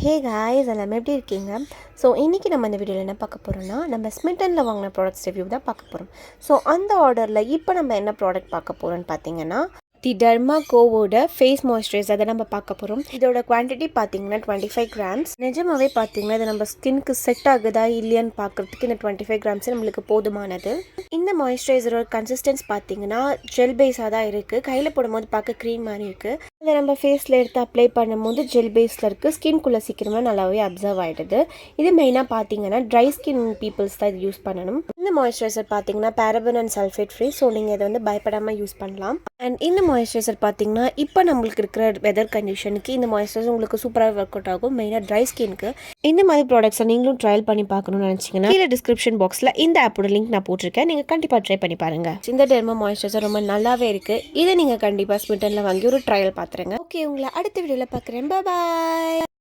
Hey guys எல்லாமே எப்படி இருக்கீங்க? ஸோ இன்றைக்கி நம்ம இந்த வீடியோவில் என்ன பார்க்க போகிறோம்னா, நம்ம ஸ்மிட்டனில் வாங்கின ப்ராடக்ட்ஸ் ரிவ்யூ தான் பார்க்க போகிறோம். ஸோ அந்த ஆர்டரில் இப்போ நம்ம என்ன ப்ராடக்ட் பார்க்க போகிறோம்னு பார்த்தீங்கன்னா, தி டர்மா கோவோட ஃபேஸ் மாய்ஸ்சரைசர் அதை நம்ம பார்க்க போகிறோம். இதோட குவான்டிட்டி பார்த்தீங்கன்னா 25 கிராம்ஸ். நிஜமாவே பார்த்தீங்கன்னா இது நம்ம ஸ்கின்க்கு செட் ஆகுதா இல்லையான்னு பார்க்குறதுக்கு இந்த 25 கிராம்ஸ் நம்மளுக்கு போதுமானது. இந்த மாய்ஸ்சரைசரோட கன்சிஸ்டன்ஸ் பார்த்தீங்கன்னா ஜெல் பேஸாக தான் இருக்குது. கையில் போடும்போது பார்க்க க்ரீம் மாதிரி இருக்குது. அதை நம்ம ஃபேஸில் எடுத்து அப்ளை பண்ணும்போது ஜெல் பேஸில் இருக்குது. ஸ்கின்குள்ளே சீக்கிரமாக நல்லாவே அப்சர்வ் ஆகிடுது. இது மெயினாக பார்த்தீங்கன்னா ட்ரை ஸ்கின் பீப்புள்ஸ் தான் இது யூஸ் பண்ணணும். இந்த மாய்ஸ்சரைசர் பார்த்தீங்கன்னா paraben and sulphate free. So நீங்கள் இதை வந்து பயப்படாமல் யூஸ் பண்ணலாம். அண்ட் இந்த மாய்ஸ்சரைசர் பார்த்தீங்கன்னா இப்போ நம்மளுக்கு இருக்கிற வெதர் கண்டிஷனுக்கு இந்த மாய்ஸ்சரைசர் உங்களுக்கு சூப்பராக ஒர்க் அவுட் ஆகும். மெயினாக ட்ரை ஸ்கின்க்கு இந்த மாதிரி ப்ராடக்ட்ஸை நீங்களும் ட்ரையல் பண்ணி பார்க்கணும்னு நினச்சிங்கன்னா கீழே டிஸ்கிரிப்ஷன் பாக்ஸில் இந்த ஆப்போட லிங்க் நான் போட்டிருக்கேன். நீங்கள் கண்டிப்பாக ட்ரை பண்ணி பாருங்கள். இந்த டெர்மா மாய்ஸ்சரைசர் ரொம்ப நல்லாவே இருக்குது. இதை நீங்கள் கண்டிப்பாக ஸ்மிட்டனில் வாங்கி ஒரு ட்ரையல் பார்த்துருங்க. ஓகே, உங்களை அடுத்த வீடியோவில் பார்க்குறேன். பாய்.